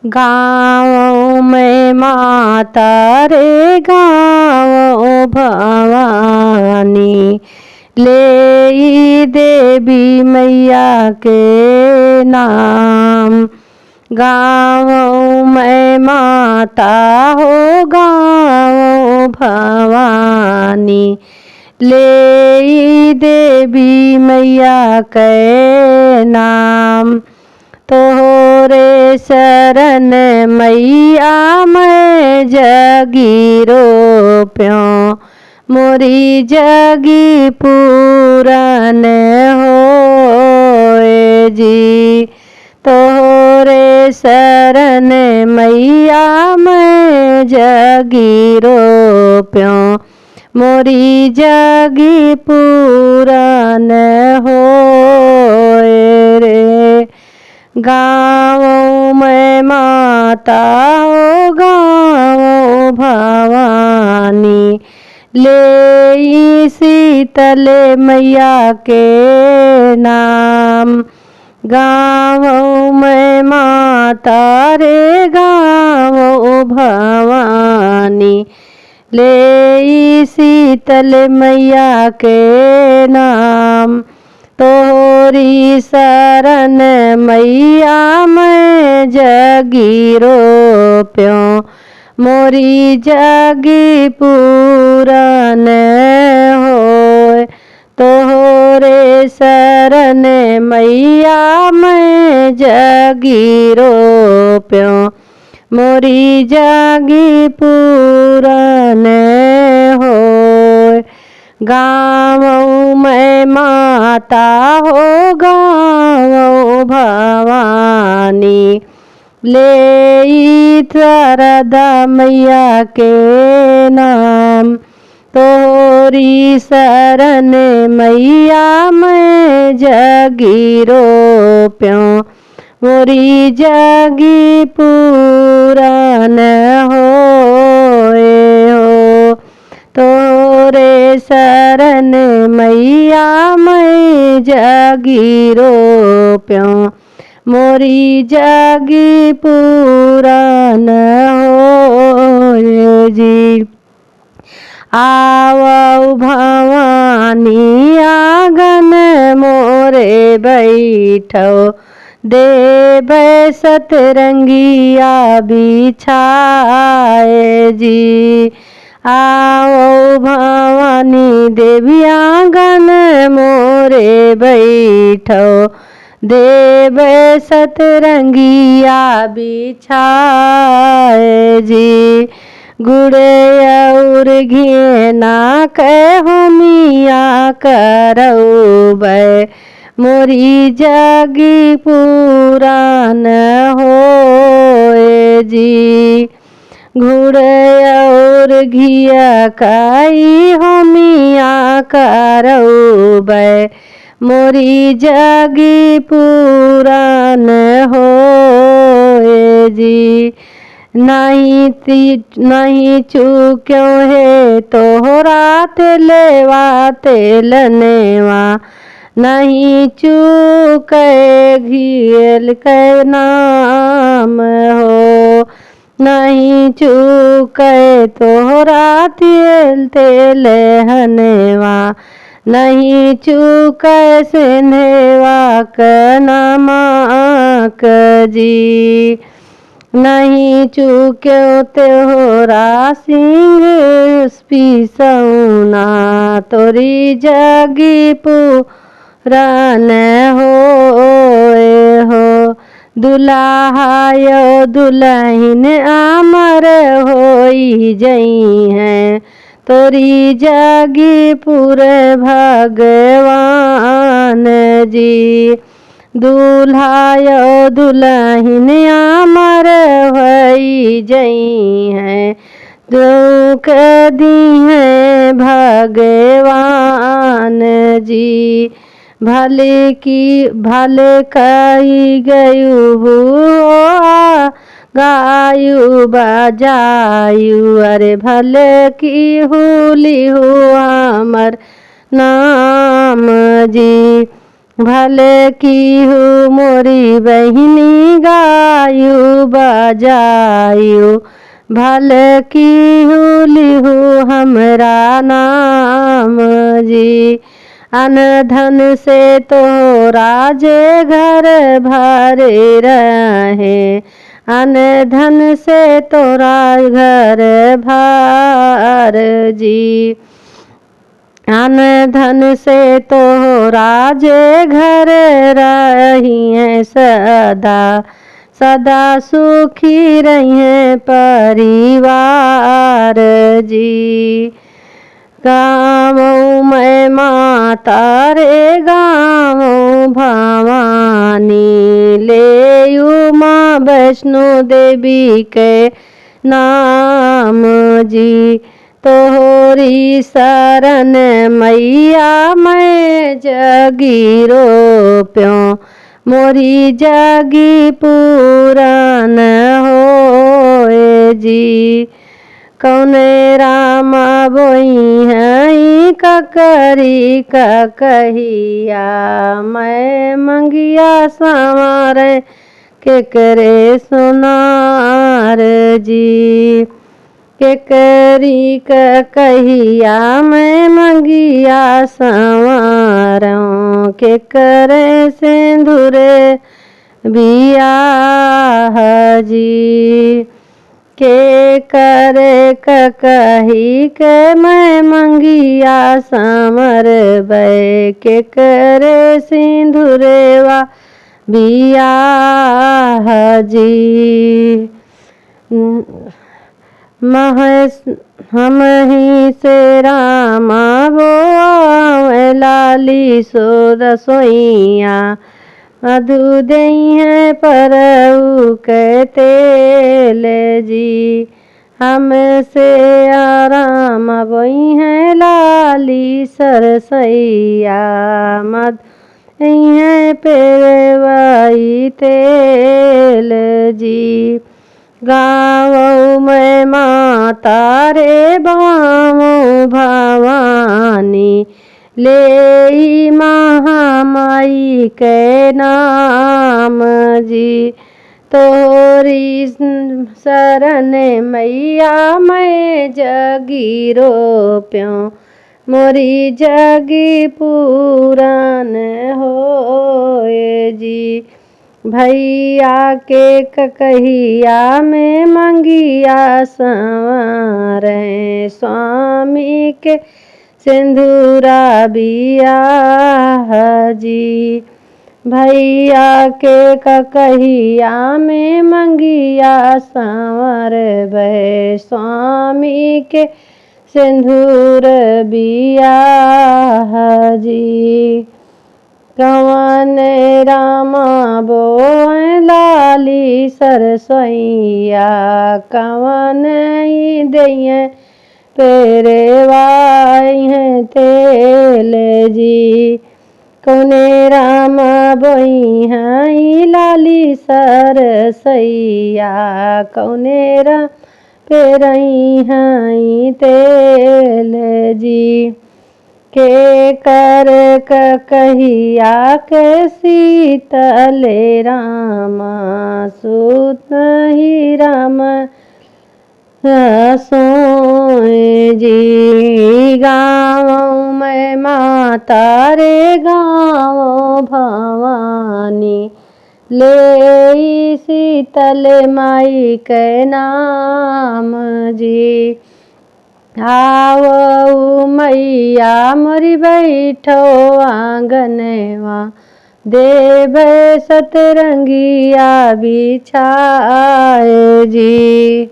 गाँव में माता रे गाँव भवानी, ले देवी मैया के नाम। गाँव में माता हो गाँव भवानी, ले देवी मैया के नाम। तोहरे शरण मैया मैं जगीरो प्यों, मोरी जगी पूरन होए जी। तोहरे शरण मैया मैं जगीरो प्यों, मोरी जगी पूरन होए रे। गाँव में माता हो गाँव भवानी, ले शीतल मैया के नाम। गाँव में माता रे गाँव भवानी, ले शीतल मैया के नाम। तोहरी शरण मैया मैं जगीरो प्यों, मोरी जगी पूरन होए। तोहरे शरण मैया मैं जगीरो प्यों, मोरी जगी पूरन होए। गाँव में माता हो गाँव भवानी, ले शारदा मैया के नाम। तोहरी शरण मैया मैं जगीरो प्यों, मोरी जगी पूरन होए हो। तोरे शरण मैया मैं जगीरो प्यों, मोरी जगी पूरन होए जी। आवो भवानी आंगन मोरे बैठो, देवे सतरंगिया बिछाए जी। आओ भवानी देवी आंगन मोरे बैठो, देवे सतरंगिया बिछाए जी। गुड़े और घेना कहो मिया करौबै, मोरी जगी पूरन होए जी। घुड़े और घिया काई होमिया करौबै, मोरी जगी पूरन होए जी। नहीं चूक्यों है तोहरा तेलेवा तेलनेवा, नहीं चूके घियल के नाम हो। नहीं चूके तोहरा तेल तेलहनेवा, नहीं चूके सिंधेवा क नमक जी। नहीं चूक्यो तोहरा सिंह पिसौना, तोरी जगी पूरन होए हो। दुल्हायो दुल्हन अमर होई जई हैं, तोरी जगी पूरे भगवान जी। दुल्हायो दुल्हन अमर होई जई हैं, दुख दी हैं भगवान जी। भले कही गयु हुआ गायु बजायु, अरे भले की हुली हुआ हमर नाम जी। भले की हूँ मोरी बहिनी गायु बजायु, भले की हूँ लिहू हमरा नाम जी। अन धन से तो राजे घर भरे रहे, अन धन से तोरा घर भर जी। अन धन से तो राजे घर रहिए सदा, सदा सुखी रहिए परिवार जी। गाँव में माता रे गाँव भवानी, ले माँ वैष्णो देवी के नाम जी। तोहरी शरण मैया मैं जगीरो प्यों, मोरी जगी पूरन होए जी। कौने राम बोई हैं ककरी कहिया, मैं मंगिया संवारे के करे सुनार जी। के करी कहिया मैं मंगिया संवारों, के करे सिंदूरे बियाह जी। के करे कही के मैं मंगिया समर बै, के करे सिंदूरेवा बियाह जी। हम ही से रामा वो लाली सो रसोइया, मधु दई है परऊ के तेल जी। हमसे आराम बोई है लाली सरसैया, मधु दई है पेरवाई तेल जी। गाँव में माता रे बाँव भवानी, ले महामाई के नाम जी। तोरी शरण मैया मैं जगीरो प्यों, मोरी जगी पूरन होए जी। भैया के कहिया में मंगिया संवारे, स्वामी के सिंदूरा बियाह जी। भैया के कहिया में मंगिया संवर भय, स्वामी के सिंदूर बियाह जी। कवन रामा बोए लाली सरसैया, कवन ही दइए पेरवाई है तेल जी। कौने रामा बोई हैं लाली सरसैया, कौने राम पेरई हैं तेल जी। के कर कहिया के सीतले रामा, सुत ही राम सोए जी। गाँव में माता रे गाँव भवानी, ले शीतल माई के नाम जी। आओ मैया मोरी बैठो आंगनवा, देव सतरंगिया बिछाए जी।